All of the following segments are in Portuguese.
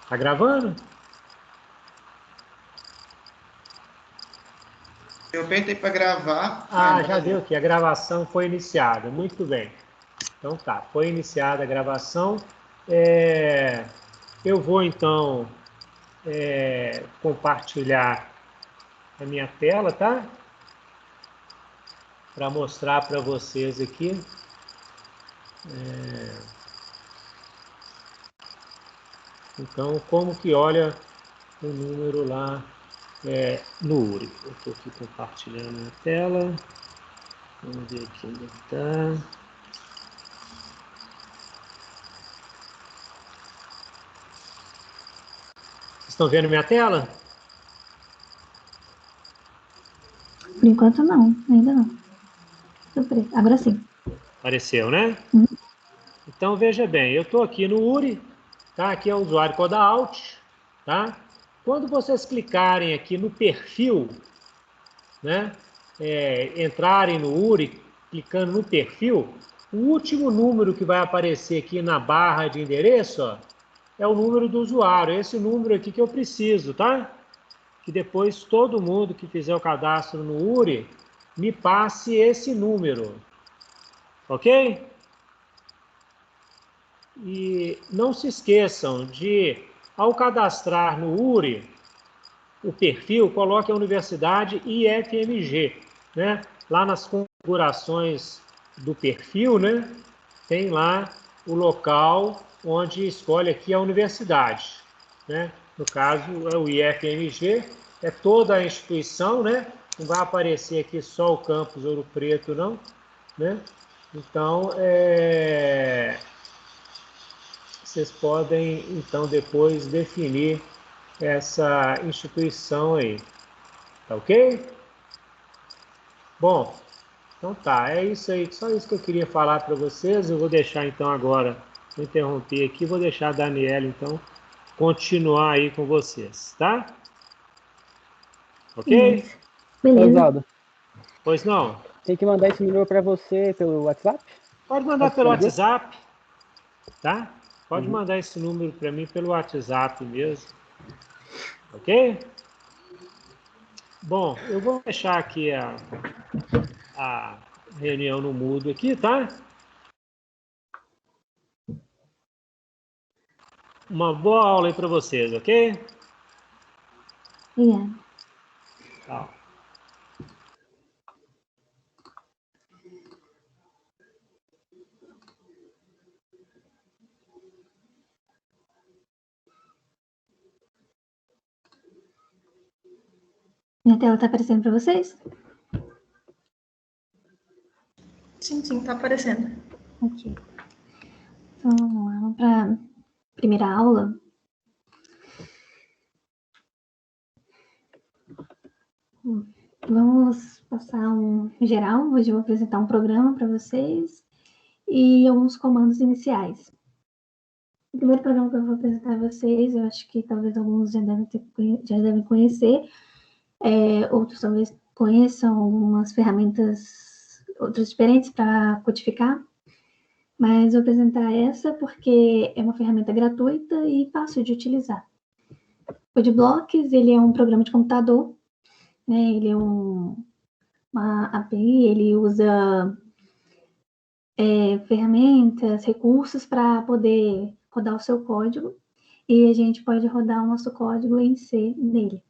Tá gravando? Eu apertei para gravar. Ah, já deu aqui. A gravação foi iniciada. Muito bem. Então tá, foi iniciada a gravação. Eu vou então compartilhar a minha tela, tá? Para mostrar para vocês aqui. Então, como que olha o número lá no URI. Eu estou aqui compartilhando a tela. Vamos ver aqui onde está. Vocês estão vendo minha tela? Por enquanto não, ainda não. Agora sim. Apareceu, né? Então veja bem, eu estou aqui no URI, tá? Aqui é o usuário Coda Alt, tá? Quando vocês clicarem aqui no perfil, né? Entrarem no URI, clicando no perfil, o último número que vai aparecer aqui na barra de endereço, ó, é o número do usuário, esse número aqui que eu preciso, tá? Que depois todo mundo que fizer o cadastro no URI me passe esse número, ok? E não se esqueçam de, ao cadastrar no URI, o perfil, coloque a Universidade IFMG, né? Lá nas configurações do perfil, né? Tem lá o local onde escolhe aqui a universidade, né? No caso, é o IFMG, é toda a instituição, né? Não vai aparecer aqui só o campus Ouro Preto, não, né? Então, vocês podem, então, depois definir essa instituição aí, tá ok? Bom, então tá, é isso aí, só isso que eu queria falar para vocês. Eu vou deixar então agora, vou interromper aqui, vou deixar a Daniela então continuar aí com vocês, tá? Ok? Beleza. Pois não? Tem que mandar esse número para você pelo WhatsApp? Pode mandar pelo WhatsApp, tá? Pode mandar esse número para mim pelo WhatsApp mesmo, ok? Bom, eu vou deixar aqui a reunião no mudo aqui, tá? Uma boa aula aí para vocês, ok? Obrigada. Tchau. Minha tela está aparecendo para vocês? Sim, está aparecendo. Ok. Então, vamos para a primeira aula. Vamos passar um geral. Hoje eu vou apresentar um programa para vocês e alguns comandos iniciais. O primeiro programa que eu vou apresentar a vocês, eu acho que talvez alguns já devem conhecer, outros talvez conheçam algumas ferramentas, outras diferentes para codificar, mas eu vou apresentar essa porque é uma ferramenta gratuita e fácil de utilizar. O CodeBlocks, ele é um programa de computador, né? Ele é uma API, ele usa ferramentas, recursos para poder rodar o seu código, e a gente pode rodar o nosso código em C nele,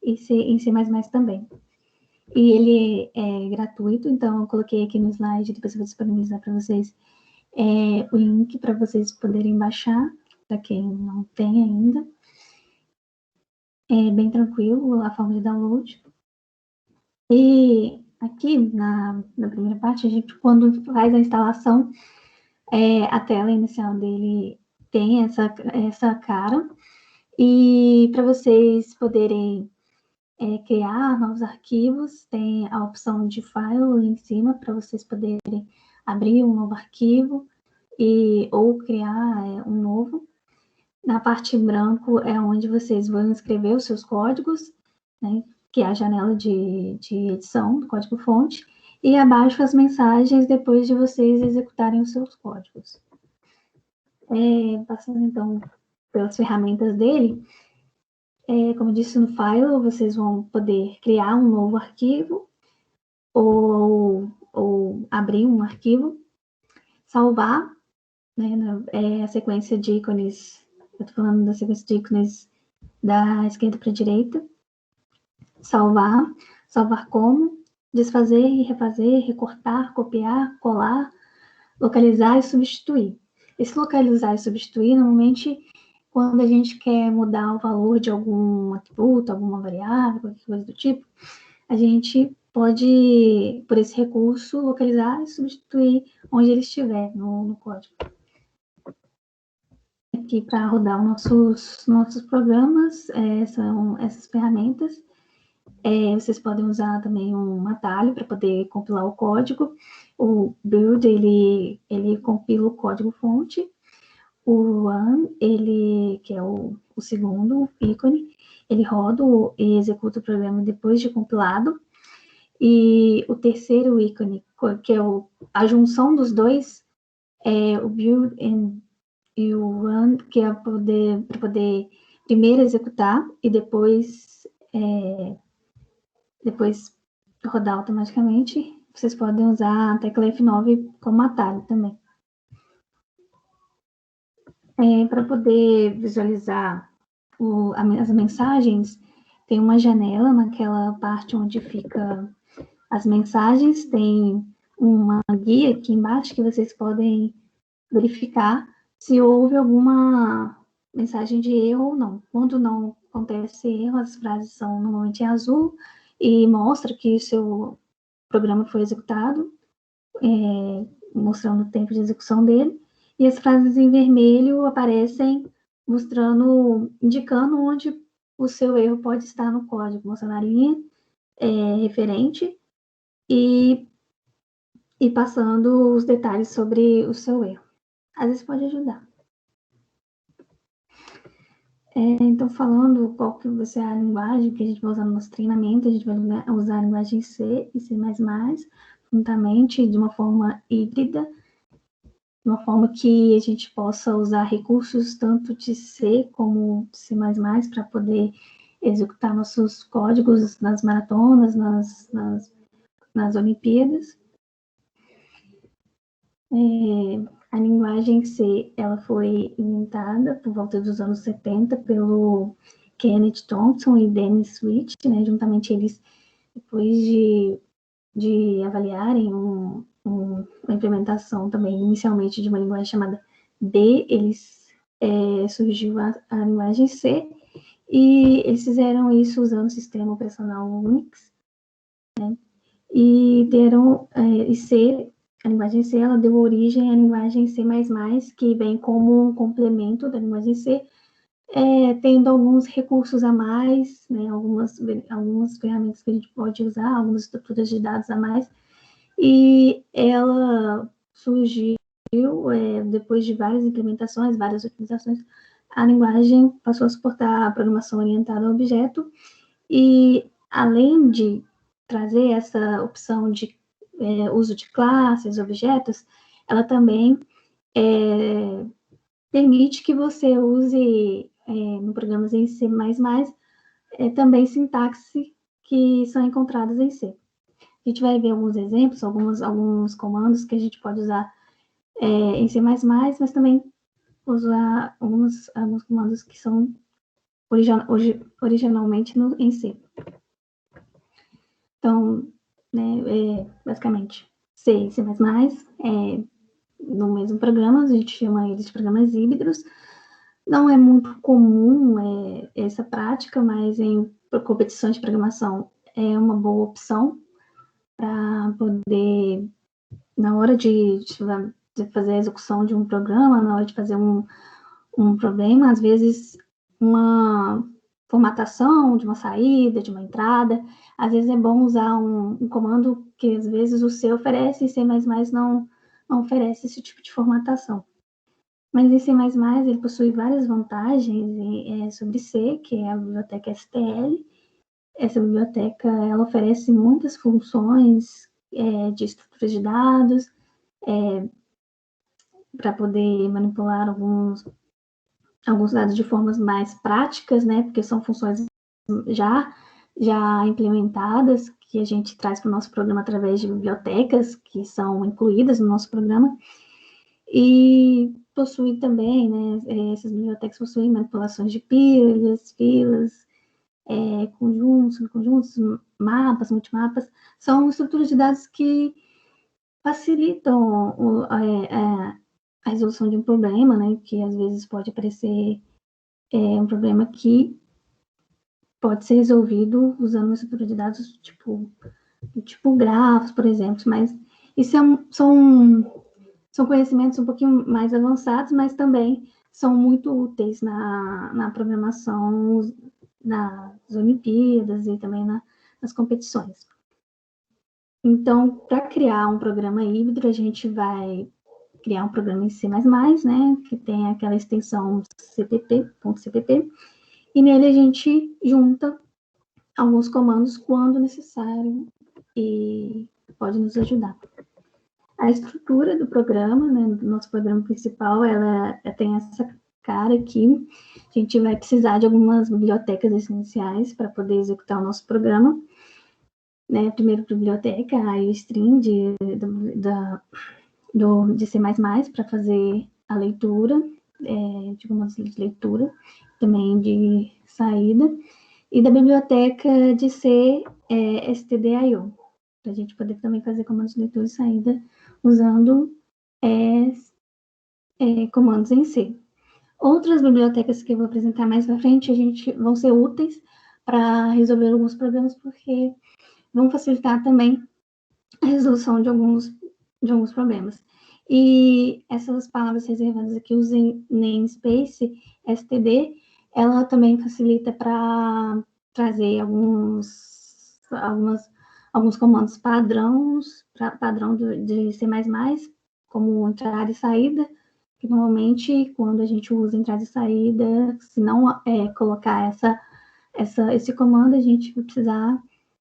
e em C++ também. E ele é gratuito, então eu coloquei aqui no slide, depois eu vou disponibilizar para vocês o link para vocês poderem baixar, para quem não tem ainda. É bem tranquilo a forma de download. E aqui, na primeira parte, a gente, quando faz a instalação, a tela inicial dele tem essa cara, e para vocês poderem criar novos arquivos, tem a opção de file em cima, para vocês poderem abrir um novo arquivo, ou criar um novo. Na parte em branco é onde vocês vão escrever os seus códigos, né, que é a janela de edição do código-fonte, e abaixo as mensagens depois de vocês executarem os seus códigos. Passando então pelas ferramentas dele, como eu disse no file, vocês vão poder criar um novo arquivo ou abrir um arquivo, salvar, né, a sequência de ícones, eu estou falando da sequência de ícones da esquerda para a direita, salvar como, desfazer e refazer, recortar, copiar, colar, localizar e substituir. Esse localizar e substituir, normalmente, quando a gente quer mudar o valor de algum atributo, alguma variável, qualquer coisa do tipo, a gente pode, por esse recurso, localizar e substituir onde ele estiver no código. Aqui para rodar os nossos programas, são essas ferramentas. Vocês podem usar também um atalho para poder compilar o código. O build, ele compila o código-fonte. O run, que é o segundo ícone, ele roda e executa o programa depois de compilado. E o terceiro ícone, que é a junção dos dois, é o build e o run, que é para poder primeiro executar e depois rodar automaticamente. Vocês podem usar a tecla F9 como atalho também. Para poder visualizar as mensagens, tem uma janela naquela parte onde fica as mensagens, tem uma guia aqui embaixo que vocês podem verificar se houve alguma mensagem de erro ou não. Quando não acontece erro, as frases são normalmente em azul e mostra que o seu programa foi executado, mostrando o tempo de execução dele, e as frases em vermelho aparecem indicando onde o seu erro pode estar no código, mostrando a linha referente e passando os detalhes sobre o seu erro. Às vezes pode ajudar. Então, falando qual que vai ser a linguagem que a gente vai usar no nosso treinamento, a gente vai usar a linguagem C e C++, juntamente, de uma forma híbrida, de uma forma que a gente possa usar recursos tanto de C como de C++ para poder executar nossos códigos nas maratonas, nas Olimpíadas. A linguagem C, ela foi inventada por volta dos anos 70 pelo Kenneth Thompson e Dennis Switch, né? Juntamente eles, depois de avaliarem uma implementação também, inicialmente, de uma linguagem chamada D, surgiu a linguagem C, e eles fizeram isso usando o sistema operacional Unix, né? E deram, a linguagem C, ela deu origem à linguagem C++, que vem como um complemento da linguagem C, tendo alguns recursos a mais, né, algumas ferramentas que a gente pode usar, algumas estruturas de dados a mais, e ela surgiu, depois de várias implementações, várias utilizações, a linguagem passou a suportar a programação orientada a objeto, e além de trazer essa opção de uso de classes, objetos, ela também permite que você use no programas em C++ também sintaxe que são encontradas em C. A gente vai ver alguns exemplos, alguns comandos que a gente pode usar em C++, mas também usar alguns comandos que são originalmente em C. Então, basicamente, C e C++ no mesmo programa, a gente chama eles de programas híbridos. Não é muito comum essa prática, mas em competições de programação é uma boa opção para poder, na hora de fazer a execução de um programa, na hora de fazer um problema, às vezes uma formatação de uma saída, de uma entrada, às vezes é bom usar um comando que às vezes o C oferece e C++ não oferece esse tipo de formatação. Mas em C++ ele possui várias vantagens sobre C, que é a biblioteca STL. Essa biblioteca, ela oferece muitas funções de estruturas de dados, para poder manipular alguns alguns dados de formas mais práticas, né, porque são funções já implementadas, que a gente traz para o nosso programa através de bibliotecas que são incluídas no nosso programa, e possui também, né, essas bibliotecas possuem manipulações de pilhas, filas, conjuntos, subconjuntos, mapas, multimapas, são estruturas de dados que facilitam a resolução de um problema, né, que às vezes pode aparecer um problema que pode ser resolvido usando uma estrutura de dados tipo grafos, por exemplo, mas isso são conhecimentos um pouquinho mais avançados, mas também são muito úteis na programação, nas Olimpíadas e também nas competições. Então, para criar um programa híbrido, a gente vai criar um programa em C++, né, que tem aquela extensão .cpp, e nele a gente junta alguns comandos quando necessário e pode nos ajudar. A estrutura do programa, né, do nosso programa principal, ela tem essa cara aqui. A gente vai precisar de algumas bibliotecas essenciais para poder executar o nosso programa. Né, primeiro, biblioteca, a IOStream de C++ para fazer a leitura, de comandos de leitura, também de saída, e da biblioteca de C, stdio, para a gente poder também fazer comandos de leitura e saída usando comandos em C. Outras bibliotecas que eu vou apresentar mais para frente vão ser úteis para resolver alguns problemas, porque vão facilitar também a resolução de alguns problemas. E essas palavras reservadas aqui, o namespace, std, ela também facilita para trazer alguns comandos padrão de C++, como entrada e saída, que normalmente, quando a gente usa entrada e saída, se não colocar esse comando, a gente vai precisar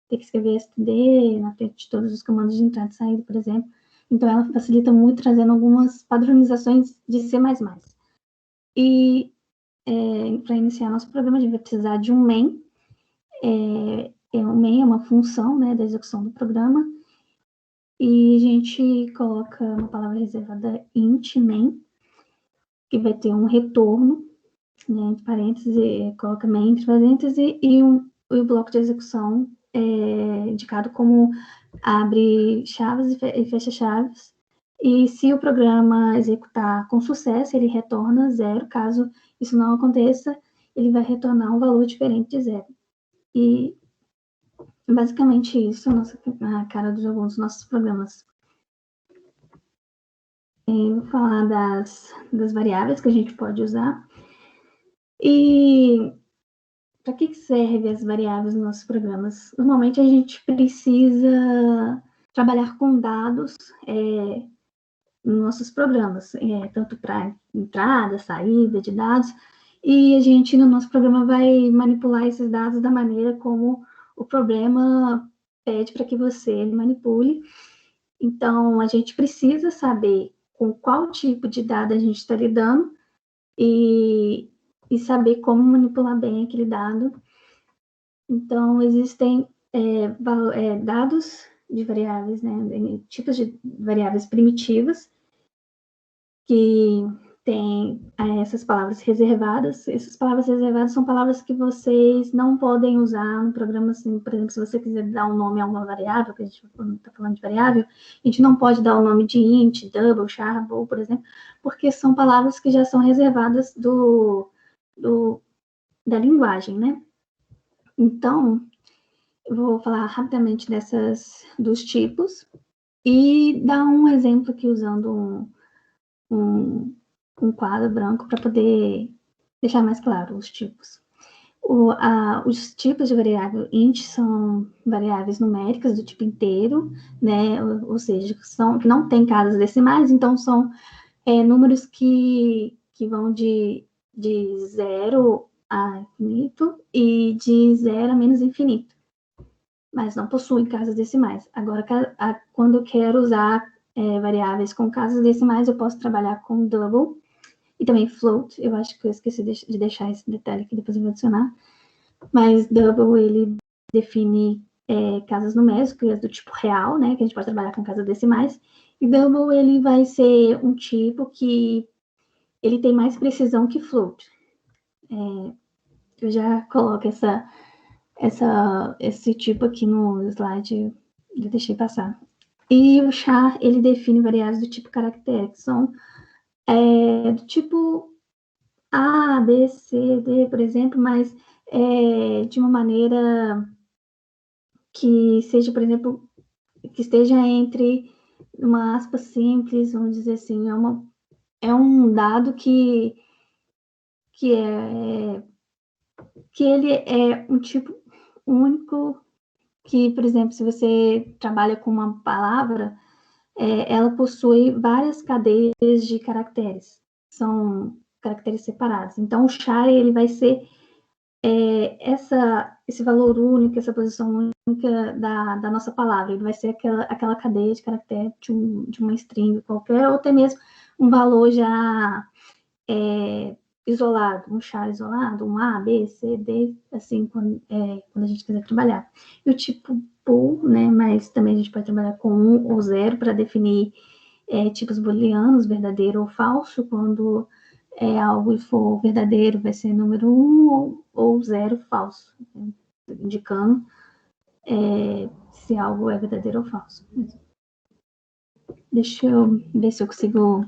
ter que escrever std na frente de todos os comandos de entrada e saída, por exemplo. Então, ela facilita muito, trazendo algumas padronizações de C++. E, para iniciar nosso programa, a gente vai precisar de um main. O main é uma função, né, da execução do programa. E a gente coloca uma palavra reservada int main, que vai ter um retorno, né, entre parênteses, coloca main entre parênteses, e o bloco de execução indicado como abre chaves e fecha chaves. E se o programa executar com sucesso, ele retorna 0. Caso isso não aconteça, ele vai retornar um valor diferente de 0. E basicamente isso a cara do jogo dos nossos programas. Eu vou falar das variáveis que a gente pode usar. E para que servem as variáveis nos nossos programas? Normalmente a gente precisa trabalhar com dados nos nossos programas, tanto para entrada, saída de dados, e a gente, no nosso programa, vai manipular esses dados da maneira como o problema pede para que você manipule. Então, a gente precisa saber com qual tipo de dado a gente está lidando e saber como manipular bem aquele dado. Então, existem dados de variáveis, né, tipos de variáveis primitivas, que tem essas palavras reservadas. Essas palavras reservadas são palavras que vocês não podem usar no programa, assim, por exemplo, se você quiser dar um nome a uma variável, que a gente está falando de variável, a gente não pode dar o nome de int, double, char, bool, por exemplo, porque são palavras que já são reservadas da linguagem, né? Então, eu vou falar rapidamente dos tipos e dar um exemplo aqui usando um quadro branco para poder deixar mais claro os tipos. Os tipos de variável int são variáveis numéricas do tipo inteiro, né? Ou seja, que não tem casas decimais, então são números que vão de 0 a infinito e de 0 a menos infinito, mas não possuem casas decimais. Agora, quando eu quero usar variáveis com casas decimais, eu posso trabalhar com double, E também float, eu acho que eu esqueci de deixar esse detalhe que depois eu vou adicionar. Mas double, ele define casas numéricas do tipo real, né? Que a gente pode trabalhar com casas decimais. E double, ele vai ser um tipo que ele tem mais precisão que float. Eu já coloco esse tipo aqui no slide, eu deixei passar. E o char, ele define variáveis do tipo caractere, que são do tipo A, B, C, D, por exemplo, mas de uma maneira que seja, por exemplo, que esteja entre uma aspa simples, vamos dizer assim, é um dado que ele é um tipo único, que, por exemplo, se você trabalha com uma palavra, ela possui várias cadeias de caracteres, são caracteres separados. Então, o char, ele vai ser esse valor único, essa posição única da nossa palavra, ele vai ser aquela cadeia de caracteres de uma string qualquer, ou até mesmo um valor já isolado, um char isolado, um A, B, C, D, assim, quando a gente quiser trabalhar. E o tipo bool, né, mas também a gente pode trabalhar com 1 ou 0 para definir tipos booleanos, verdadeiro ou falso, quando algo for verdadeiro, vai ser número 1 ou 0 falso, né, indicando se algo é verdadeiro ou falso. Deixa eu ver se eu consigo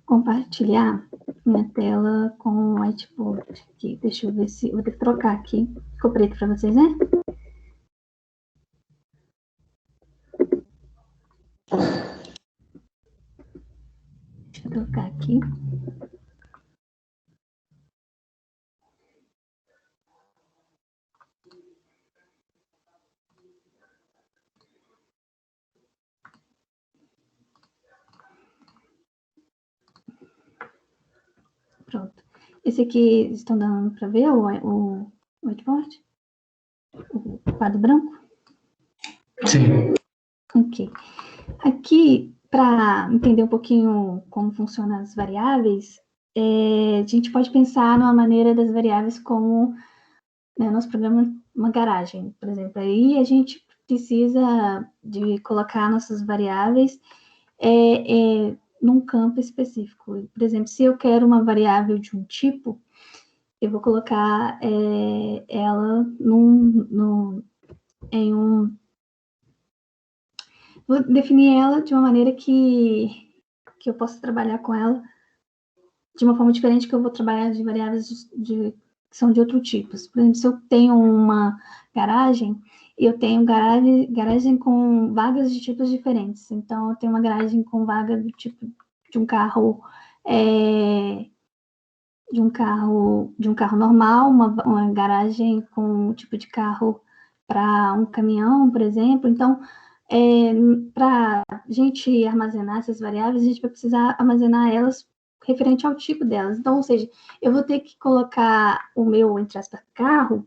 compartilhar minha tela com o whiteboard aqui. Deixa eu ver se... Vou ter que trocar aqui. Ficou preto para vocês, né? Deixa eu trocar aqui. Pronto. Esse aqui, estão dando para ver o whiteboard? O quadro branco? Sim. Ok. Aqui, para entender um pouquinho como funcionam as variáveis, a gente pode pensar numa maneira das variáveis como, né, nosso programa, uma garagem, por exemplo. Aí a gente precisa de colocar nossas variáveis num campo específico. Por exemplo, se eu quero uma variável de um tipo, eu vou colocar ela em um... Vou definir ela de uma maneira que eu possa trabalhar com ela de uma forma diferente que eu vou trabalhar de variáveis que são de outro tipo. Por exemplo, se eu tenho uma garagem, eu tenho garagem com vagas de tipos diferentes. Então, eu tenho uma garagem com vaga do tipo de um carro normal, uma garagem com um tipo de carro para um caminhão, por exemplo. Então, para a gente armazenar essas variáveis, a gente vai precisar armazenar elas referente ao tipo delas. Então, ou seja, eu vou ter que colocar o meu, entre aspas, carro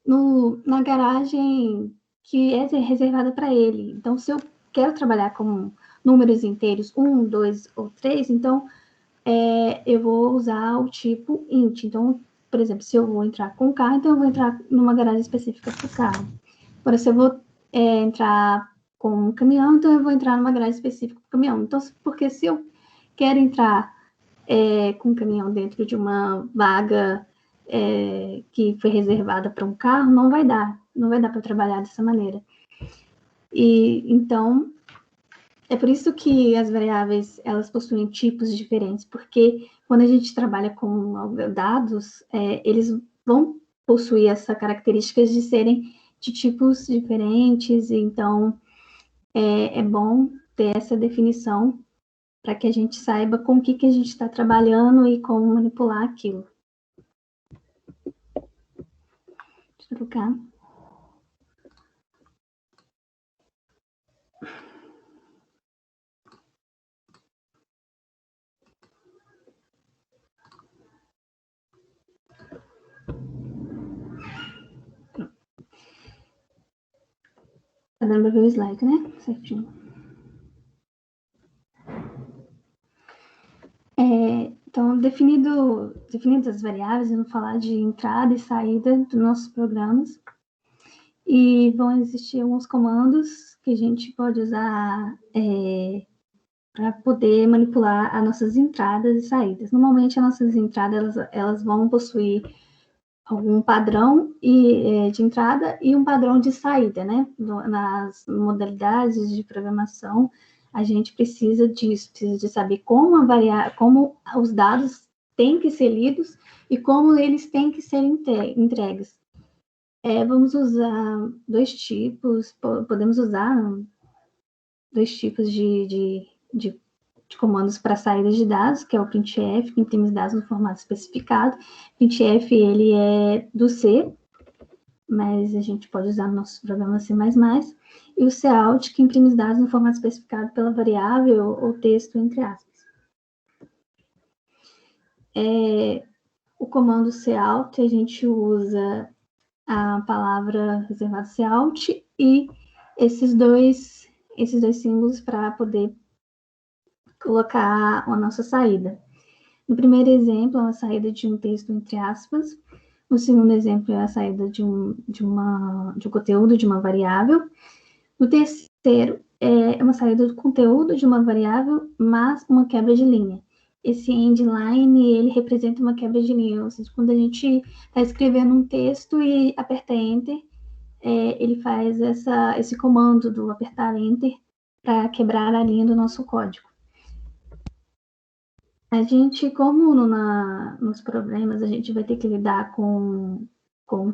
na garagem que é reservada para ele. Então, se eu quero trabalhar com números inteiros 1, 2 ou 3, então eu vou usar o tipo int. Então, por exemplo, se eu vou entrar com o carro, então eu vou entrar numa garagem específica para o carro. Agora, se eu vou entrar com um caminhão, então eu vou entrar numa garagem específica para o caminhão. Então, porque se eu quero entrar com um caminhão dentro de uma vaga que foi reservada para um carro, não vai dar para trabalhar dessa maneira. E então, é por isso que as variáveis, elas possuem tipos diferentes, porque quando a gente trabalha com dados, eles vão possuir essa características de serem de tipos diferentes, então é bom ter essa definição para que a gente saiba com o que a gente está trabalhando e como manipular aquilo. Deixa eu trocar. Tá dando para ver o slide, né? Certinho. Então, definidas as variáveis, vamos falar de entrada e saída dos nossos programas. E vão existir alguns comandos que a gente pode usar para poder manipular as nossas entradas e saídas. Normalmente, as nossas entradas elas vão possuir algum padrão de entrada e um padrão de saída, né? Nas modalidades de programação, a gente precisa disso, precisa de saber como os dados têm que ser lidos e como eles têm que ser entregues. Vamos usar podemos usar dois tipos de comandos para saída de dados, que é o printf, que imprime os dados no formato especificado. Printf, ele é do C, mas a gente pode usar no nosso programa C++. E o cout, que imprime os dados no formato especificado pela variável ou texto, entre aspas. O comando cout, a gente usa a palavra reservada cout e esses dois símbolos para poder colocar a nossa saída. No primeiro exemplo, é uma saída de um texto entre aspas. No segundo exemplo, é a saída de um conteúdo de uma variável. No terceiro, é uma saída do conteúdo de uma variável, mas uma quebra de linha. Esse endline, ele representa uma quebra de linha, ou seja, quando a gente está escrevendo um texto e aperta Enter, ele faz esse comando do apertar Enter para quebrar a linha do nosso código. A gente, como nos problemas, a gente vai ter que lidar com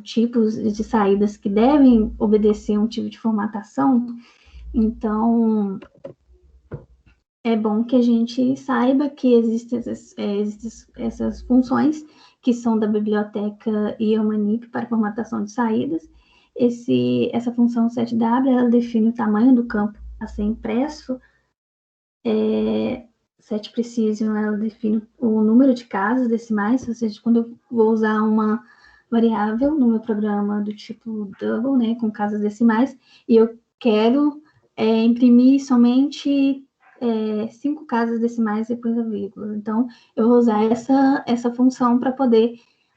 tipos de saídas que devem obedecer um tipo de formatação, então é bom que a gente saiba que existem essas funções que são da biblioteca Iomanic para formatação de saídas. Essa função setW, ela define o tamanho do campo a ser impresso. setPrecision, ela define o número de casas decimais, ou seja, quando eu vou usar uma variável no meu programa do tipo double, né, com casas decimais, e eu quero imprimir somente 5 casas decimais depois da vírgula. Então, eu vou usar essa função para poder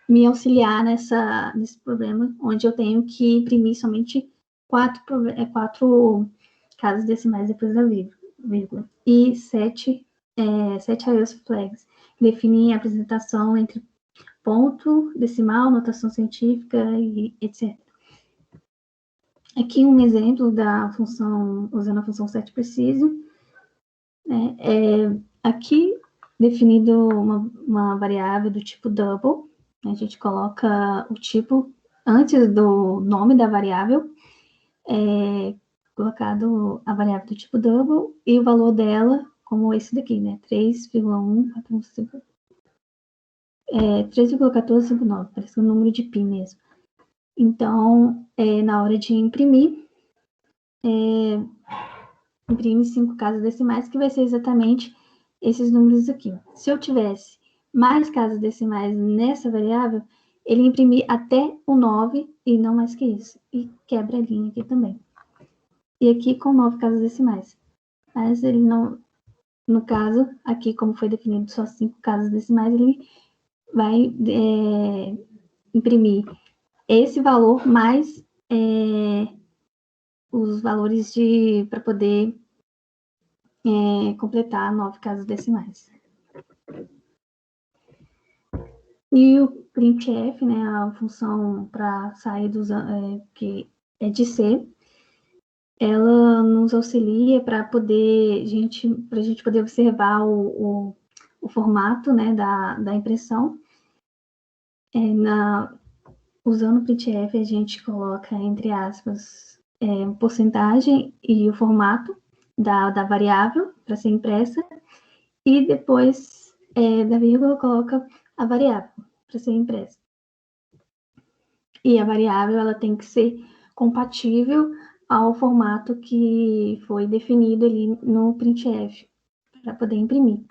me auxiliar nesse problema, onde eu tenho que imprimir somente 4 casas decimais depois da vírgula. E 7 arrays flags, que definem a apresentação entre ponto, decimal, notação científica e etc. Aqui um exemplo da função, usando a função setPrecision. Aqui, definido uma variável do tipo double, a gente coloca o tipo antes do nome da variável, colocado a variável do tipo double e o valor dela, como esse daqui, né? 3,1459, parece um número de pi mesmo. Então, na hora de imprimir, imprime 5 casas decimais, que vai ser exatamente esses números aqui. Se eu tivesse mais casas decimais nessa variável, ele imprimir até o 9 e não mais que isso. E quebra a linha aqui também. E aqui com 9 casas decimais. Mas ele não, no caso, aqui como foi definido só 5 casas decimais, ele vai imprimir esse valor mais os valores para poder completar 9 casas decimais. E o printf, né, a função para sair que é de C, ela nos auxilia para a gente poder observar o formato, né, da impressão. Usando o printf, a gente coloca, entre aspas, porcentagem e o formato da variável para ser impressa, e depois da vírgula coloca a variável para ser impressa. E a variável ela tem que ser compatível ao formato que foi definido ali no printf, para poder imprimir.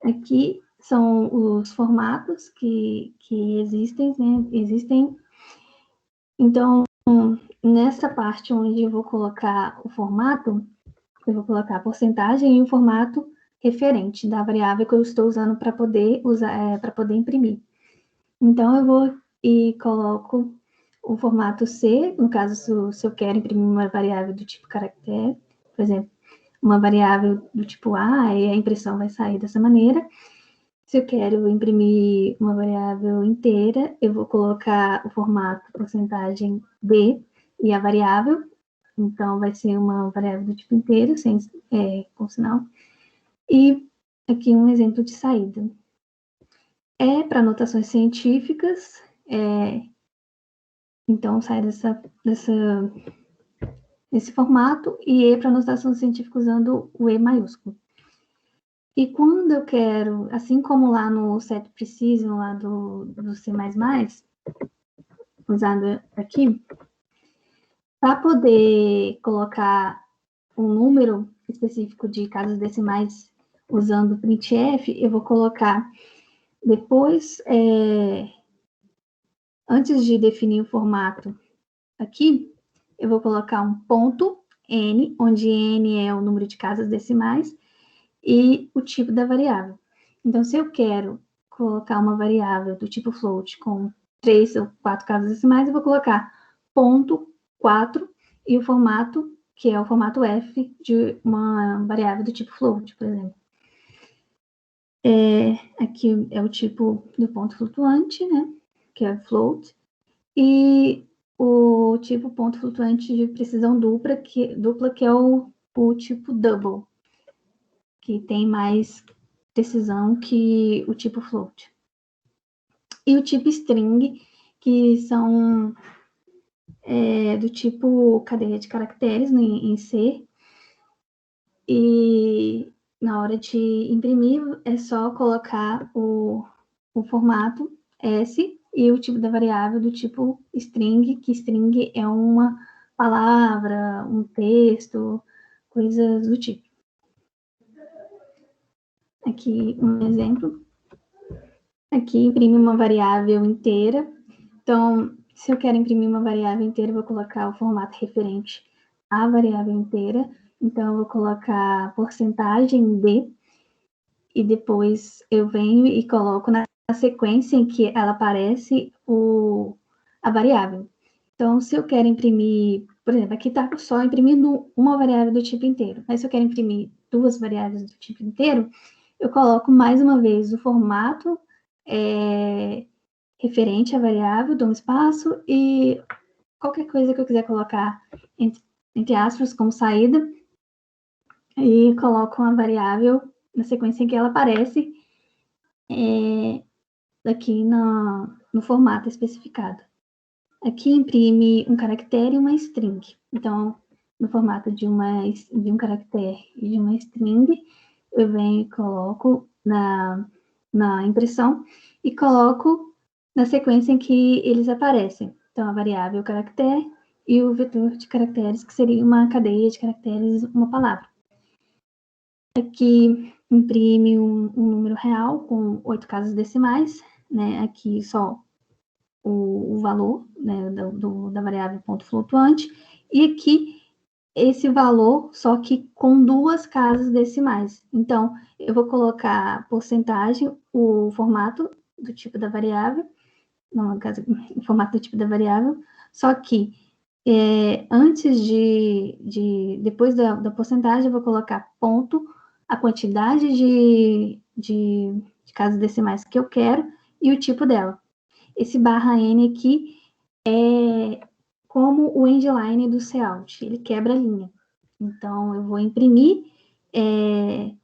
Aqui são os formatos que existem, né? Então, nessa parte onde eu vou colocar o formato, eu vou colocar a porcentagem e o formato referente da variável que eu estou usando para poder usar, para poder imprimir. Então, eu vou e coloco o formato C, no caso, se eu quero imprimir uma variável do tipo caractere, por exemplo, uma variável do tipo A, e a impressão vai sair dessa maneira. Se eu quero imprimir uma variável inteira, eu vou colocar o formato porcentagem B e a variável. Então, vai ser uma variável do tipo inteiro, com sinal. E aqui um exemplo de saída. Para anotações científicas, então sai desse formato, e para anotação científica usando o E maiúsculo. E quando eu quero, assim como lá no Set Precision, lá do C++, usado aqui, para poder colocar um número específico de casas decimais usando printf, eu vou colocar depois, antes de definir o formato aqui, eu vou colocar um ponto n, onde n é o número de casas decimais, e o tipo da variável. Então, se eu quero colocar uma variável do tipo float com 3 ou 4 casas decimais, eu vou colocar ponto 4 e o formato, que é o formato F de uma variável do tipo float, por exemplo. Aqui é o tipo do ponto flutuante, né, que é float, e o tipo ponto flutuante de precisão dupla, que é o tipo double, que tem mais precisão que o tipo float. E o tipo string, que são do tipo cadeia de caracteres em C, e na hora de imprimir é só colocar o formato S e o tipo da variável do tipo string, que string é uma palavra, um texto, coisas do tipo. Aqui um exemplo. Aqui imprime uma variável inteira. Então, se eu quero imprimir uma variável inteira, eu vou colocar o formato referente à variável inteira. Então, eu vou colocar porcentagem D, e depois eu venho e coloco na sequência em que ela aparece a variável. Então, se eu quero imprimir, por exemplo, aqui está só imprimindo uma variável do tipo inteiro, mas se eu quero imprimir 2 variáveis do tipo inteiro, eu coloco mais uma vez o formato referente à variável, dou um espaço, e qualquer coisa que eu quiser colocar entre aspas como saída, e coloco uma variável na sequência em que ela aparece aqui no formato especificado. Aqui imprime um caractere e uma string. Então, no formato de um caractere e de uma string, eu venho e coloco na impressão e coloco na sequência em que eles aparecem. Então, a variável o caractere e o vetor de caracteres, que seria uma cadeia de caracteres, uma palavra. Aqui imprime um número real com 8 casas decimais, né? Aqui só o valor, né, da variável ponto flutuante, e aqui esse valor, só que com 2 casas decimais. Então, eu vou colocar porcentagem, o formato do tipo da variável, no caso, o formato do tipo da variável, só que antes depois da porcentagem, eu vou colocar ponto, a quantidade de casas decimais que eu quero e o tipo dela. Esse /n aqui é como o endline do cout, ele quebra a linha. Então, eu vou imprimir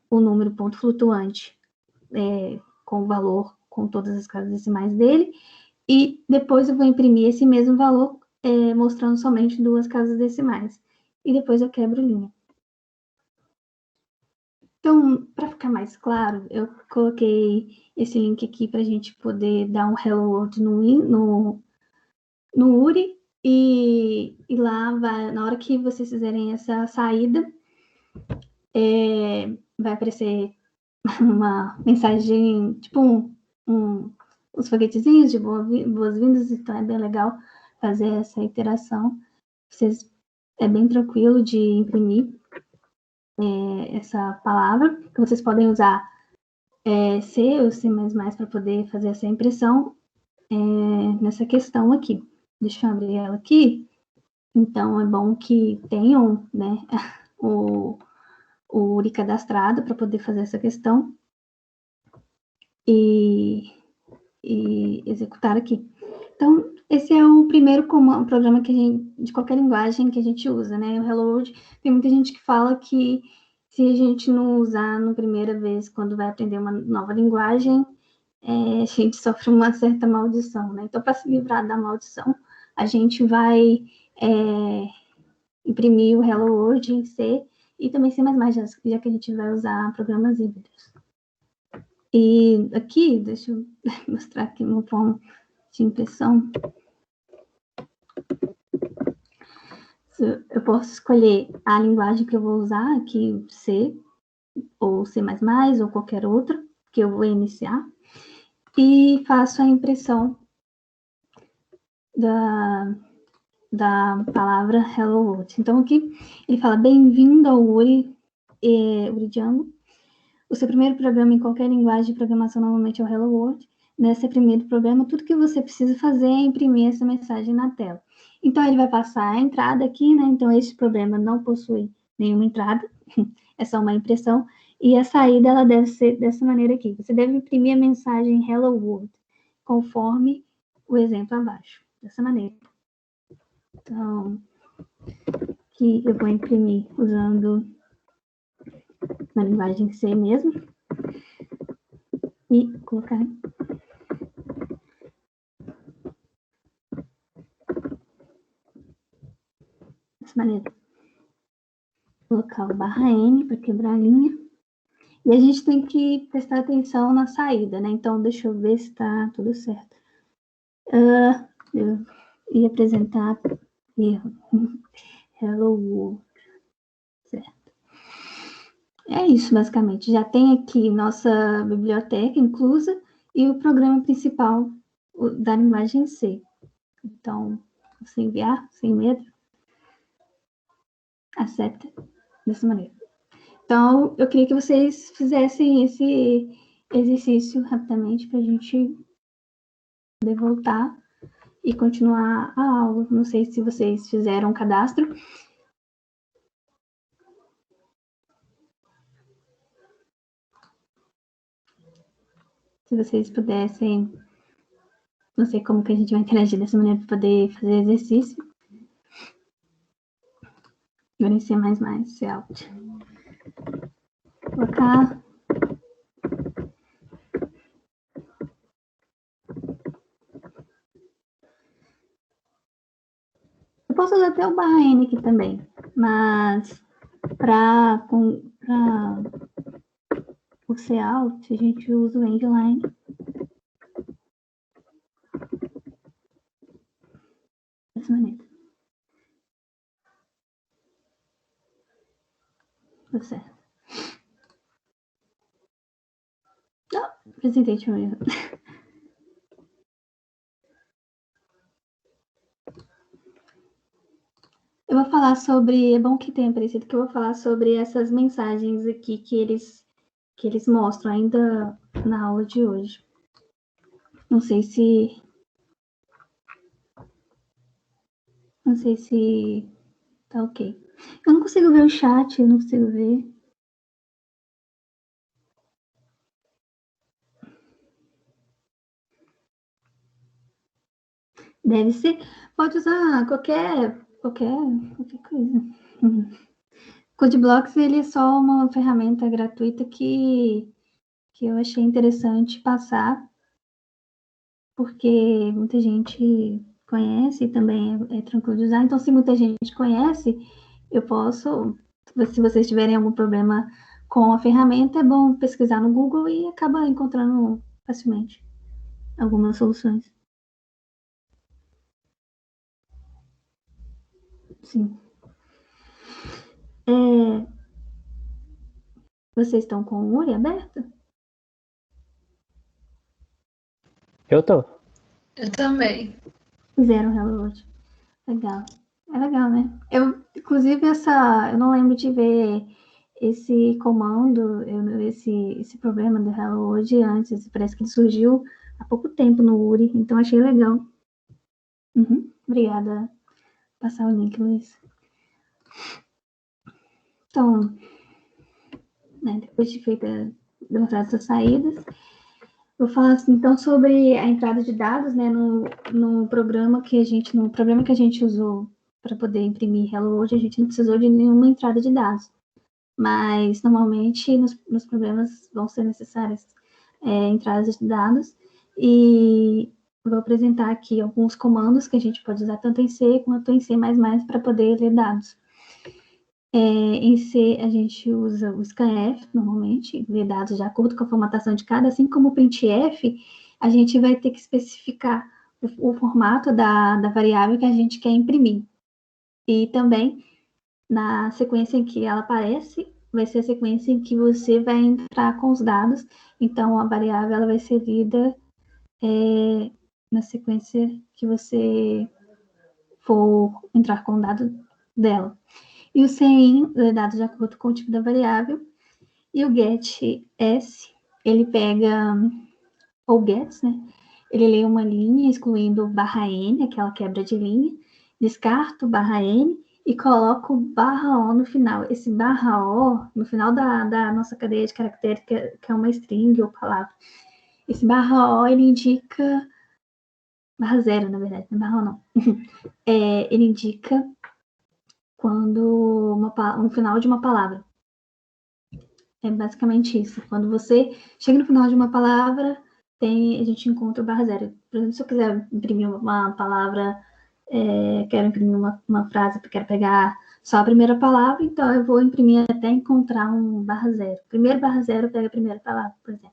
o número ponto flutuante com o valor, com todas as casas decimais dele, e depois eu vou imprimir esse mesmo valor mostrando somente 2 casas decimais. E depois eu quebro linha. Então, para ficar mais claro, eu coloquei esse link aqui para a gente poder dar um Hello World no URI, e lá na hora que vocês fizerem essa saída, vai aparecer uma mensagem, tipo uns foguetezinhos de boas-vindas, então é bem legal fazer essa interação. É bem tranquilo de imprimir. essa palavra, que vocês podem usar C ou C++ para poder fazer essa impressão nessa questão aqui. Deixa eu abrir ela aqui. Então, é bom que tenham, né, o URI cadastrado para poder fazer essa questão e executar aqui. Então, esse é o primeiro programa que de qualquer linguagem que a gente usa, né? O Hello World, tem muita gente que fala que se a gente não usar na primeira vez, quando vai aprender uma nova linguagem, a gente sofre uma certa maldição, né? Então, para se livrar da maldição, a gente vai imprimir o Hello World em C e também C++, já que a gente vai usar programas híbridos. E aqui, deixa eu mostrar aqui uma forma de impressão. Eu posso escolher a linguagem que eu vou usar, aqui C, ou C++, ou qualquer outra, que eu vou iniciar, e faço a impressão da palavra Hello World. Então, aqui ele fala, bem-vindo ao URI Django. O seu primeiro programa em qualquer linguagem de programação normalmente é o Hello World. Nesse primeiro programa, tudo que você precisa fazer é imprimir essa mensagem na tela. Então, ele vai passar a entrada aqui, né? Então, esse programa não possui nenhuma entrada, é só uma impressão. E a saída, ela deve ser dessa maneira aqui. Você deve imprimir a mensagem Hello World, conforme o exemplo abaixo, dessa maneira. Então, aqui eu vou imprimir usando na linguagem C mesmo. E colocar dessa maneira. Colocar o _N para quebrar a linha. E a gente tem que prestar atenção na saída, né? Então, deixa eu ver se está tudo certo. Eu ia apresentar erro. Hello World. Certo. É isso, basicamente. Já tem aqui nossa biblioteca inclusa e o programa principal da linguagem C. Então, você enviar, sem medo, acepta dessa maneira. Então, eu queria que vocês fizessem esse exercício rapidamente para a gente poder voltar e continuar a aula. Não sei se vocês fizeram o cadastro. Se vocês pudessem, não sei como que a gente vai interagir dessa maneira para poder fazer exercício. Agora em C++, C Alt. Colocar. Eu posso usar até o _N aqui também, mas para o C Alt, a gente usa o endline. Dessa maneira. Tá certo. Não, apresentei de erro. Eu vou falar sobre, é bom que tenha aparecido, que eu vou falar sobre essas mensagens aqui que eles mostram ainda na aula de hoje. Não sei se tá ok. Eu não consigo ver o chat, eu não consigo ver. Deve ser. Pode usar qualquer coisa. CodeBlocks, ele é só uma ferramenta gratuita que eu achei interessante passar, porque muita gente conhece e também é tranquilo de usar. Então, se muita gente conhece, eu posso, se vocês tiverem algum problema com a ferramenta, é bom pesquisar no Google e acaba encontrando facilmente algumas soluções. Sim. Vocês estão com o URI aberto? Eu tô. Eu também. Fizeram Hello World. Legal. É legal, né? Inclusive, eu não lembro de ver esse comando, esse problema do Hello hoje antes, parece que ele surgiu há pouco tempo no URI, então achei legal. Obrigada. Vou passar o link, Luiz. Então, né, depois de demonstrar essas saídas, vou falar assim, então sobre a entrada de dados, né, no programa que a gente usou para poder imprimir Hello hoje, a gente não precisou de nenhuma entrada de dados. Mas, normalmente, nos programas vão ser necessárias entradas de dados, e vou apresentar aqui alguns comandos que a gente pode usar tanto em C quanto em C++ para poder ler dados. Em C, a gente usa o scanf, normalmente, ler dados de acordo com a formatação de cada, assim como o printf, a gente vai ter que especificar o formato da variável que a gente quer imprimir. E também, na sequência em que ela aparece, vai ser a sequência em que você vai entrar com os dados. Então, a variável ela vai ser lida na sequência que você for entrar com o dado dela. E o CIN é dado de acordo com o tipo da variável. E o getS, ele pega, ou gets, né? Ele lê uma linha excluindo /n, aquela quebra de linha, descarta o /n e coloco /o no final. Esse /o, no final da nossa cadeia de caracteres, que é uma string ou palavra. Esse /o, ele indica... /0, na verdade, não é /o não. Ele indica quando no final de uma palavra. É basicamente isso. Quando você chega no final de uma palavra, a gente encontra o /0. Por exemplo, se eu quiser imprimir uma palavra, quero imprimir uma frase, quero pegar só a primeira palavra, então eu vou imprimir até encontrar um /0. Primeiro /0 pega a primeira palavra, por exemplo.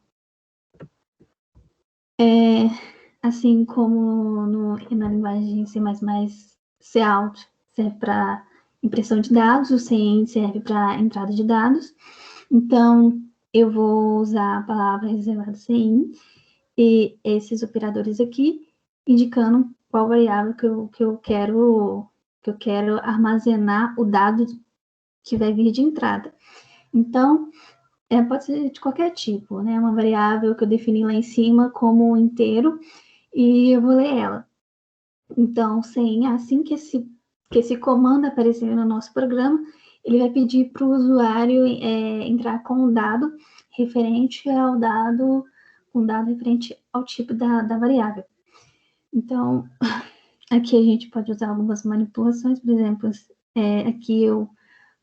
Assim como na linguagem C++, Cout serve para impressão de dados, o CIN serve para entrada de dados. Então, eu vou usar a palavra reservada CIN e esses operadores aqui, indicando qual variável que eu quero armazenar o dado que vai vir de entrada. Então, pode ser de qualquer tipo, né? Uma variável que eu defini lá em cima como um inteiro e eu vou ler ela. Então, assim que esse comando aparecer no nosso programa, ele vai pedir para o usuário entrar com um dado referente ao dado, referente ao tipo da variável. Então, aqui a gente pode usar algumas manipulações, por exemplo, aqui eu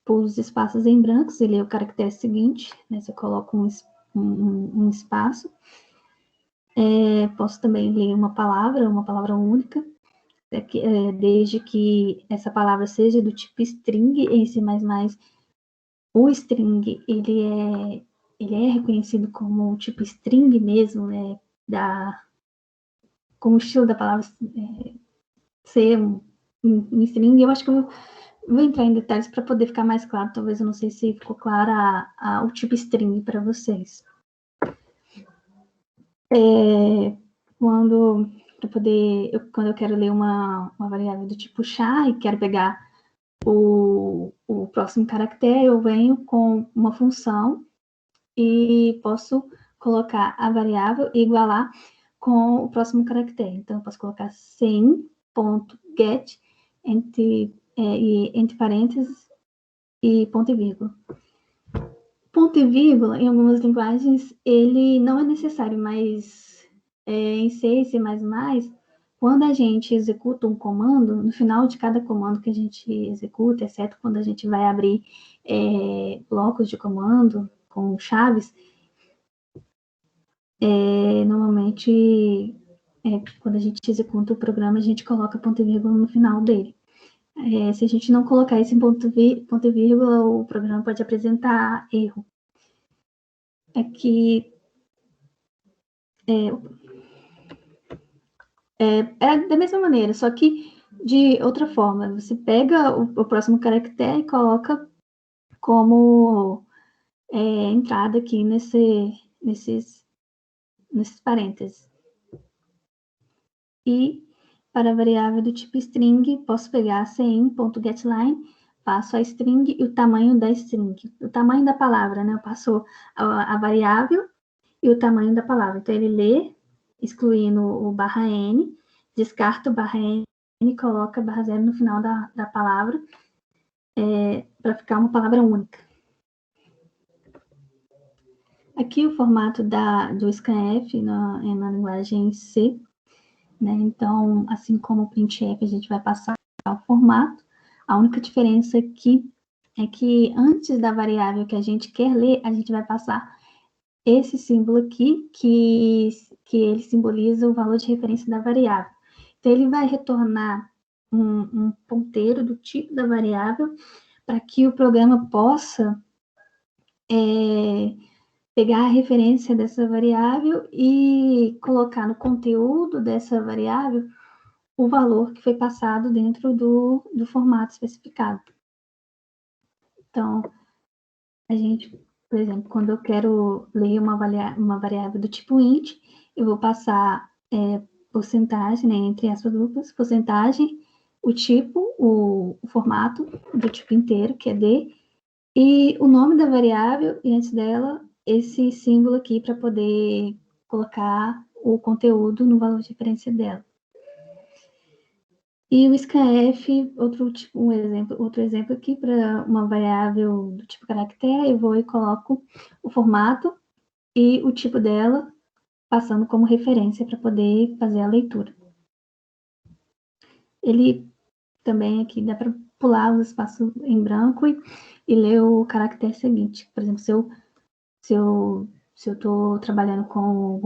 pulo os espaços em brancos e leio o caractere seguinte, né? Se eu coloco um espaço, posso também ler uma palavra única, desde que essa palavra seja do tipo string em C++. O string, ele é reconhecido como tipo string mesmo, né? Como o estilo da palavra ser um string. Eu acho que eu vou entrar em detalhes para poder ficar mais claro. Talvez eu não sei se ficou claro o tipo string para vocês. Quando eu quero ler uma variável do tipo char e quero pegar o próximo caractere, eu venho com uma função e posso colocar a variável e igualar com o próximo caractere. Então, eu posso colocar CIN.get entre parênteses e ponto e vírgula. Ponto e vírgula, em algumas linguagens, ele não é necessário, mas em C e C++, quando a gente executa um comando, no final de cada comando que a gente executa, exceto quando a gente vai abrir blocos de comando com chaves, normalmente, quando a gente executa o programa, a gente coloca ponto e vírgula no final dele. Se a gente não colocar esse ponto e vírgula, o programa pode apresentar erro. Aqui da mesma maneira, só que de outra forma. Você pega o próximo caractere e coloca como entrada aqui nesses parênteses. E para a variável do tipo string, posso pegar CIN.getLine passo a string e o tamanho da string. O tamanho da palavra, né? Eu passo a variável e o tamanho da palavra. Então, ele lê, excluindo o barra N, descarta o barra N e coloca barra 0 no final da palavra, para ficar uma palavra única. Aqui o formato do scanf na linguagem C, né? Então, assim como o printf, a gente vai passar o formato. A única diferença aqui é que antes da variável que a gente quer ler, a gente vai passar esse símbolo aqui, que ele simboliza o valor de referência da variável. Então, ele vai retornar um ponteiro do tipo da variável para que o programa possa pegar a referência dessa variável e colocar no conteúdo dessa variável o valor que foi passado dentro do formato especificado. Então, a gente, por exemplo, quando eu quero ler uma variável do tipo int, eu vou passar porcentagem, né, entre aspas duplas, porcentagem, o tipo, o formato do tipo inteiro, que é D, e o nome da variável, e antes dela, esse símbolo aqui para poder colocar o conteúdo no valor de referência dela. E o scanf, outro exemplo aqui para uma variável do tipo caractere, eu vou e coloco o formato e o tipo dela, passando como referência para poder fazer a leitura. Ele também aqui dá para pular os espaços em branco e ler o caractere seguinte. Por exemplo, se eu estou trabalhando com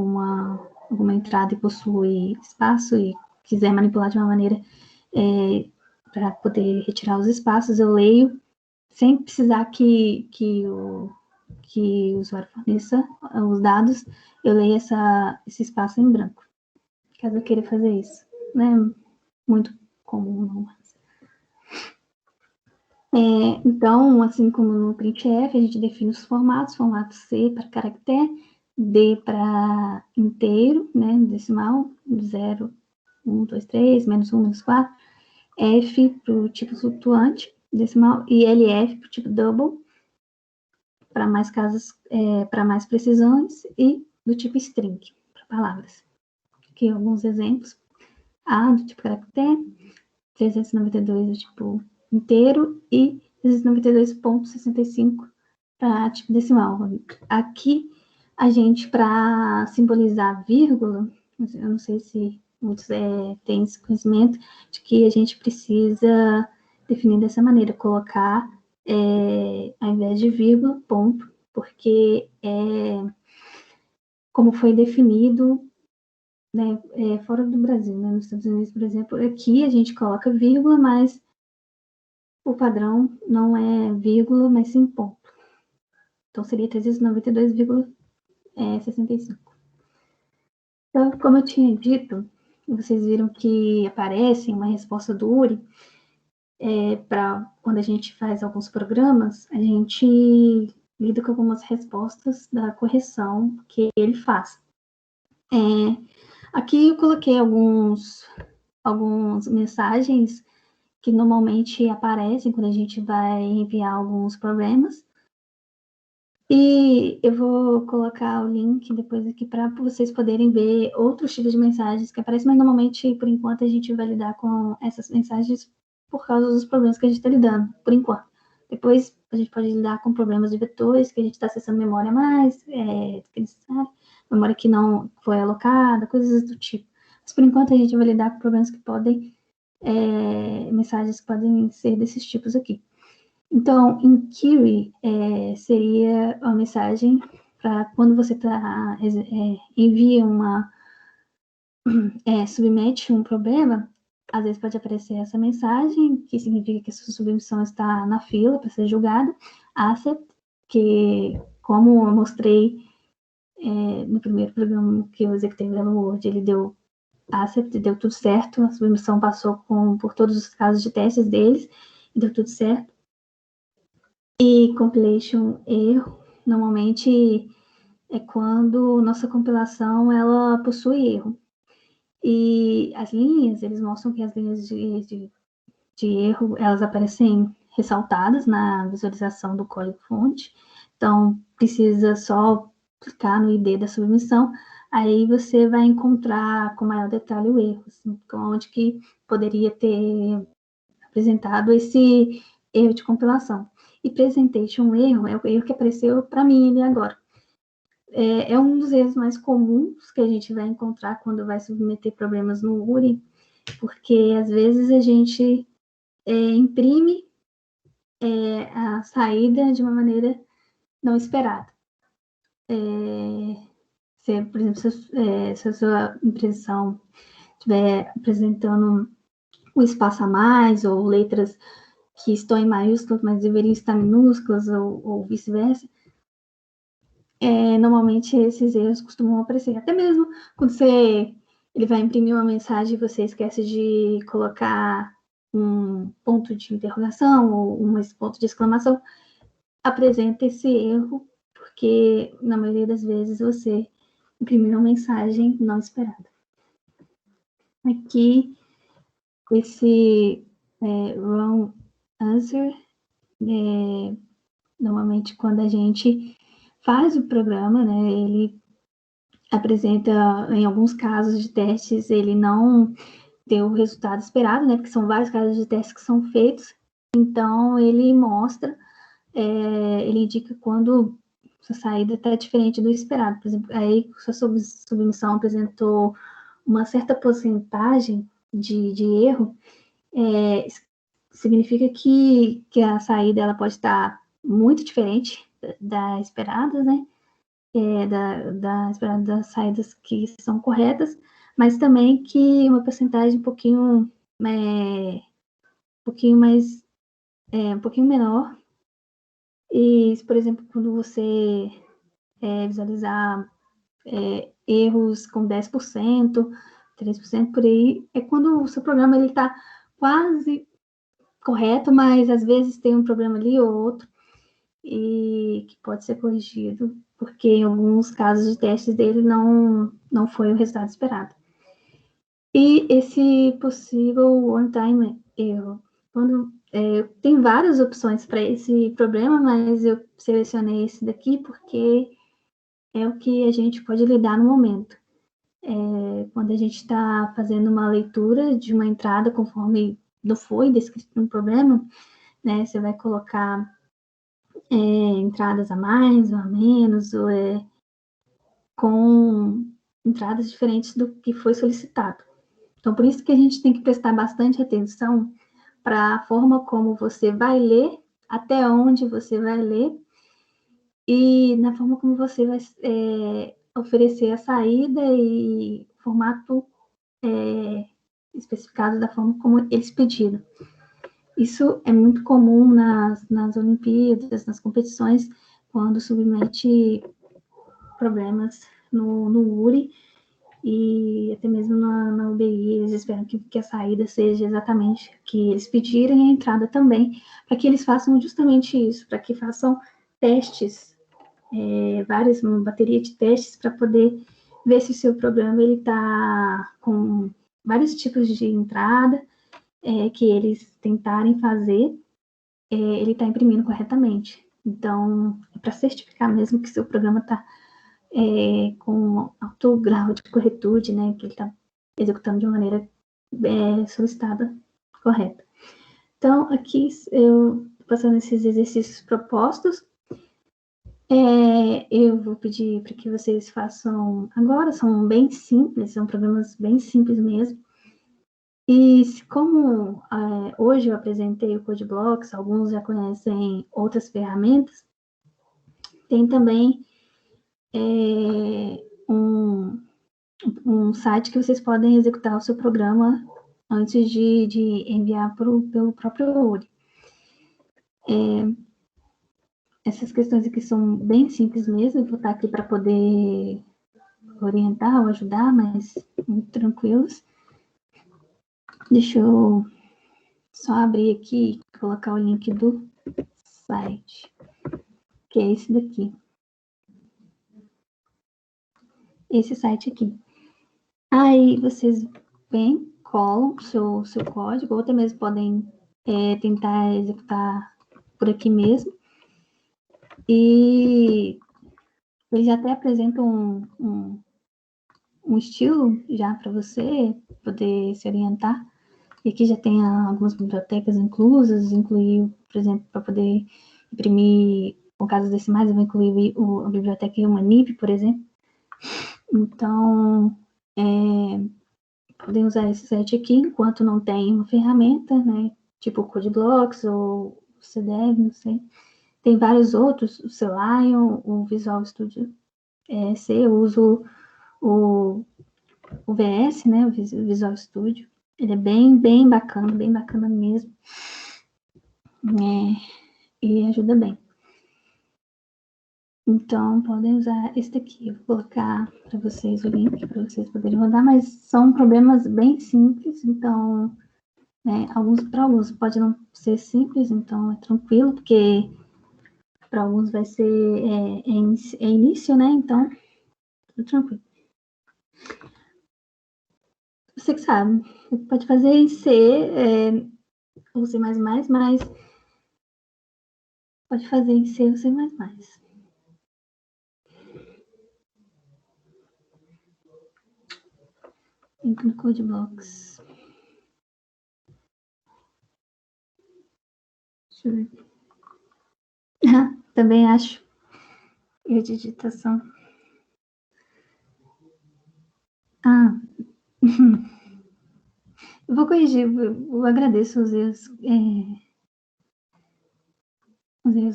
alguma entrada e possui espaço e quiser manipular de uma maneira para poder retirar os espaços, eu leio sem precisar que o usuário forneça os dados, eu leio esse espaço em branco, caso eu queira fazer isso. Não é muito comum, não. Então, assim como no printf, a gente define os formatos, formato C para caractere, D para inteiro, né, decimal, 0, 1, 2, 3, menos 1, menos 4, F para o tipo flutuante, decimal, e LF para o tipo double, para mais casos, para mais precisões, e do tipo string, para palavras. Aqui alguns exemplos. A do tipo caractere, 392 do tipo inteiro e 392.65 para tipo decimal. Aqui, a gente, para simbolizar vírgula, eu não sei se muitos têm esse conhecimento, de que a gente precisa definir dessa maneira, colocar, ao invés de vírgula, ponto, porque como foi definido, né, fora do Brasil, né, nos Estados Unidos, por exemplo, aqui a gente coloca vírgula, mas o padrão não é vírgula, mas sim ponto. Então, seria 392,65. Então, como eu tinha dito, vocês viram que aparece uma resposta do URI, para quando a gente faz alguns programas, a gente lida com algumas respostas da correção que ele faz. Aqui eu coloquei algumas mensagens que normalmente aparecem quando a gente vai enviar alguns problemas. E eu vou colocar o link depois aqui para vocês poderem ver outros tipos de mensagens que aparecem, mas normalmente, por enquanto, a gente vai lidar com essas mensagens por causa dos problemas que a gente está lidando, por enquanto. Depois, a gente pode lidar com problemas de vetores, que a gente está acessando memória a mais, memória que não foi alocada, coisas do tipo. Mas, por enquanto, a gente vai lidar com problemas que podem, mensagens que podem ser desses tipos aqui. Então, em query, seria uma mensagem para quando você envia submete um problema, às vezes pode aparecer essa mensagem, que significa que a sua submissão está na fila para ser julgada, accept, que como eu mostrei no primeiro programa que eu executei no Word, ele deu accept, deu tudo certo, a submissão passou por todos os casos de testes deles, e deu tudo certo. E compilation erro, normalmente é quando nossa compilação ela possui erro. E as linhas, eles mostram que as linhas de erro, elas aparecem ressaltadas na visualização do código-fonte. Então, precisa só clicar no ID da submissão, aí você vai encontrar com maior detalhe o erro, assim, onde que poderia ter apresentado esse erro de compilação. E presentation erro é o erro que apareceu para mim ali agora. É um dos erros mais comuns que a gente vai encontrar quando vai submeter problemas no URI, porque às vezes a gente imprime a saída de uma maneira não esperada. Por exemplo, se a sua impressão estiver apresentando um espaço a mais, ou letras que estão em maiúsculas, mas deveriam estar minúsculas, ou vice-versa, normalmente esses erros costumam aparecer. Até mesmo quando ele vai imprimir uma mensagem e você esquece de colocar um ponto de interrogação ou um ponto de exclamação, apresenta esse erro, porque na maioria das vezes você imprimiu uma mensagem não esperada. Aqui, esse wrong answer, normalmente quando a gente faz o programa, né, ele apresenta, em alguns casos de testes, ele não deu o resultado esperado, né, porque são vários casos de testes que são feitos, então ele mostra, ele indica quando sua saída está diferente do esperado. Por exemplo, aí sua submissão apresentou uma certa porcentagem de erro, significa que a saída ela pode estar muito diferente da esperada, né? Das saídas que são corretas, mas também que uma porcentagem um pouquinho menor. E, por exemplo, quando você visualizar erros com 10%, 3% por aí, é quando o seu programa está quase correto, mas às vezes tem um problema ali ou outro, e que pode ser corrigido, porque em alguns casos de testes dele não foi o resultado esperado. E esse possível one-time erro, tem várias opções para esse problema, mas eu selecionei esse daqui porque é o que a gente pode lidar no momento. Quando a gente está fazendo uma leitura de uma entrada conforme não foi descrito no problema, né, você vai colocar entradas a mais ou a menos, ou com entradas diferentes do que foi solicitado. Então, por isso que a gente tem que prestar bastante atenção para a forma como você vai ler, até onde você vai ler, e na forma como você vai oferecer a saída e formato especificado da forma como eles pediram. Isso é muito comum nas Olimpíadas, nas competições, quando submete problemas no URI, e até mesmo na UBI, eles esperam que a saída seja exatamente o que eles pedirem, e a entrada também, para que eles façam justamente isso, para que façam testes, uma bateria de testes, para poder ver se o seu programa está com vários tipos de entrada, que eles tentarem fazer, ele está imprimindo corretamente. Então, é para certificar mesmo que seu programa está com alto grau de corretude, né, que ele está executando de maneira solicitada, correta. Então, aqui eu passando esses exercícios propostos, eu vou pedir para que vocês façam agora, são bem simples, são programas bem simples mesmo. E como hoje eu apresentei o CodeBlocks, alguns já conhecem outras ferramentas, tem também um site que vocês podem executar o seu programa antes de enviar pelo próprio URI. Essas questões aqui são bem simples mesmo, eu vou estar aqui para poder orientar ou ajudar, mas muito tranquilos. Deixa eu só abrir aqui e colocar o link do site, que é esse daqui. Esse site aqui. Aí vocês vêm, colam o seu código, ou até mesmo podem tentar executar por aqui mesmo. E ele já até apresenta um estilo já para você poder se orientar. E aqui já tem algumas bibliotecas inclusas, incluir, por exemplo, para poder imprimir, no caso decimais, eu vou incluir a biblioteca Humanib, por exemplo. Então, podem usar esse site aqui, enquanto não tem uma ferramenta, né, tipo o CodeBlocks ou o CDEV, não sei. Tem vários outros, o Selenium, o Visual Studio C, eu uso o VS, né, o Visual Studio. Ele é bem bacana mesmo. E ajuda bem. Então, podem usar esse daqui. Eu vou colocar para vocês o link, para vocês poderem rodar, mas são problemas bem simples, então, né, para alguns pode não ser simples, então é tranquilo, porque para alguns vai ser início, né, então, tudo tranquilo. Você que sabe, pode fazer em C, ou C++, mas pode fazer em C ou C++. Link no CodeBlocks. Deixa eu ver. Também acho. E a digitação. Eu vou corrigir, eu agradeço os erros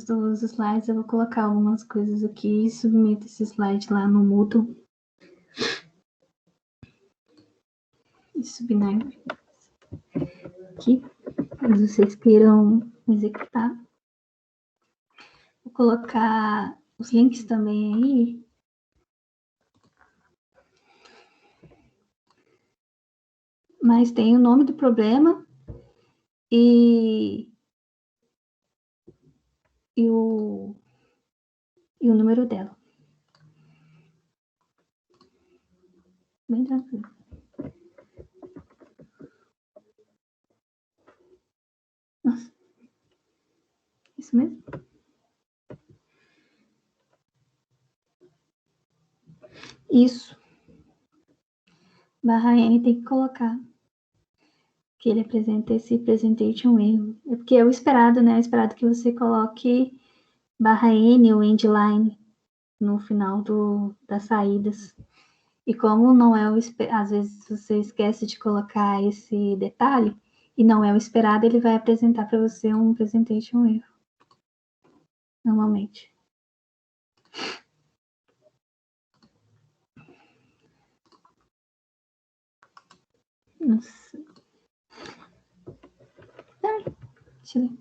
dos slides, eu vou colocar algumas coisas aqui e submeto esse slide lá no Moodle. E subinar aqui, caso vocês queiram executar. Vou colocar os links também aí. Mas tem o nome do problema e o número dela. Bem tranquilo. Nossa. Isso mesmo? Isso. /N tem que colocar. Que ele apresenta esse presentation erro. É porque é o esperado, né? É o esperado que você coloque /N ou endline no final das saídas. E como não é às vezes você esquece de colocar esse detalhe e não é o esperado, ele vai apresentar para você um presentation erro. Normalmente. Nossa. Deixa eu ver.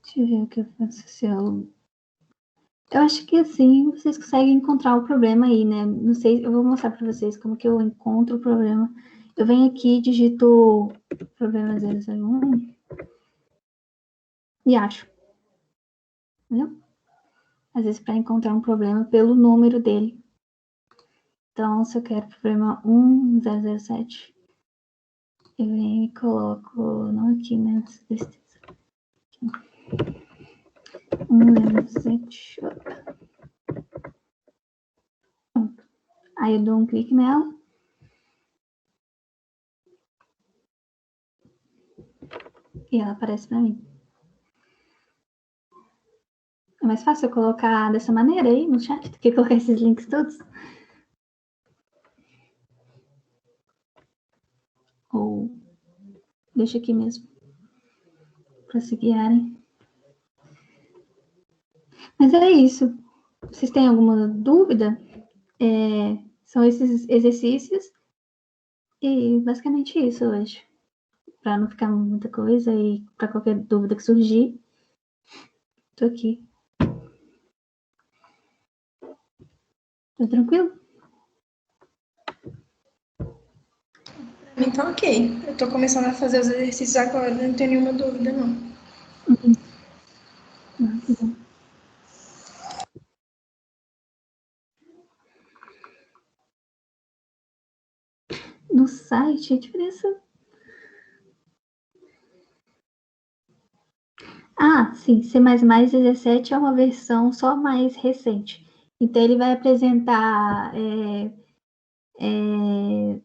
Deixa eu ver o que eu faço. Eu acho que assim vocês conseguem encontrar o problema aí, né? Não sei, eu vou mostrar para vocês como que eu encontro o problema. Eu venho aqui, digito problema 001 e acho. Entendeu? Às vezes para encontrar um problema pelo número dele. Então, se eu quero problema 1007, eu venho e coloco, não aqui, né? 1007. Aí eu dou um clique nela. E ela aparece para mim. É mais fácil eu colocar dessa maneira aí no chat do que colocar esses links todos. Ou deixa aqui mesmo. Para se guiarem. Mas é isso. Vocês têm alguma dúvida? São esses exercícios e basicamente isso hoje. Para não ficar muita coisa e para qualquer dúvida que surgir, tô aqui. Tá tranquilo? Então, ok. Eu tô começando a fazer os exercícios agora, não tenho nenhuma dúvida, não. Que bom. No site, a diferença... Ah, sim, C++17 é uma versão só mais recente. Então, ele vai apresentar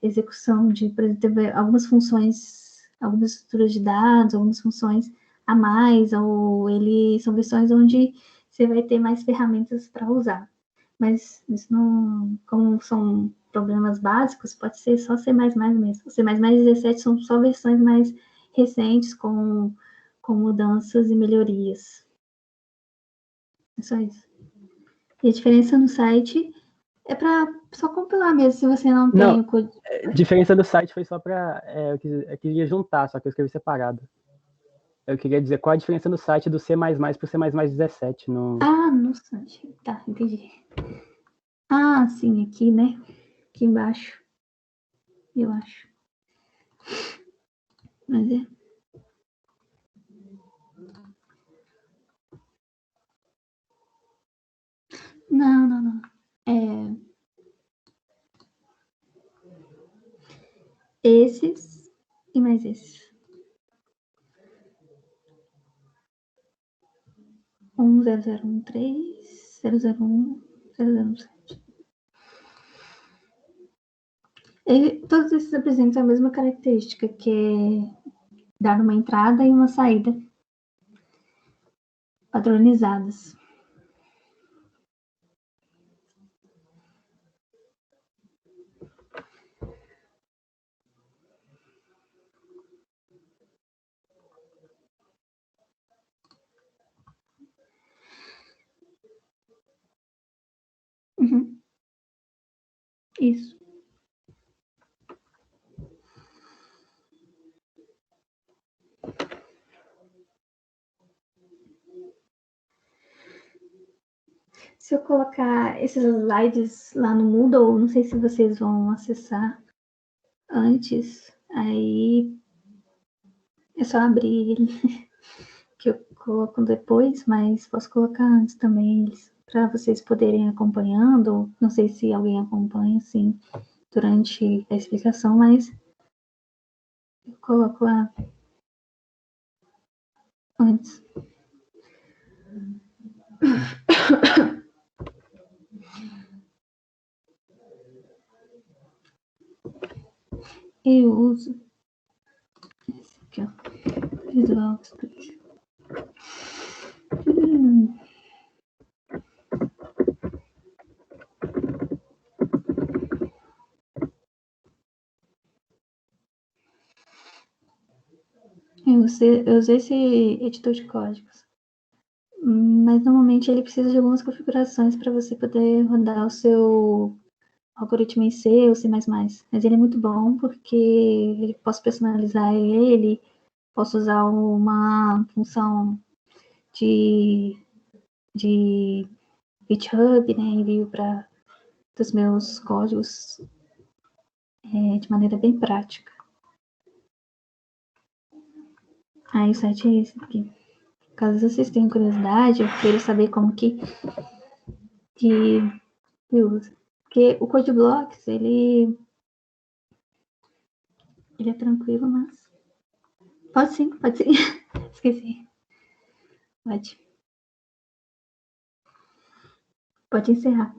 execução de, por exemplo, algumas funções, algumas estruturas de dados, algumas funções a mais, ou são versões onde você vai ter mais ferramentas para usar. Mas isso não, como são problemas básicos, pode ser só C++ mesmo. O C++17 são só versões mais recentes com mudanças e melhorias. É só isso. E a diferença no site é para só compilar mesmo, se você não tem o código. A diferença do site foi só para... eu queria juntar, só que eu escrevi separado. Eu queria dizer qual a diferença no site do C++ para o C++17. No... Ah, no site. Tá, entendi. Ah, sim, aqui, né? Aqui embaixo. Eu acho. Mas é. Não. Esses e mais esses. 10013, 001, 007. Todos esses apresentam a mesma característica, que é dar uma entrada e uma saída padronizadas. Uhum. Isso. Se eu colocar esses slides lá no Moodle, não sei se vocês vão acessar antes, aí é só abrir ele, que eu coloco depois, mas posso colocar antes também eles, para vocês poderem acompanhando. Não sei se alguém acompanha, assim, durante a explicação, mas eu coloco lá antes. Eu uso esse aqui, ó, Visual Studio. Eu usei esse editor de códigos, mas normalmente ele precisa de algumas configurações para você poder rodar o seu algoritmo em C ou C++. Mas ele é muito bom porque eu posso personalizar ele, posso usar uma função de GitHub, né, envio para os meus códigos de maneira bem prática. Aí o site é esse aqui. Caso vocês tenham curiosidade, eu queira saber como que usa. Porque o CodeBlocks, ele é tranquilo, mas... Pode sim. Esqueci. Pode encerrar.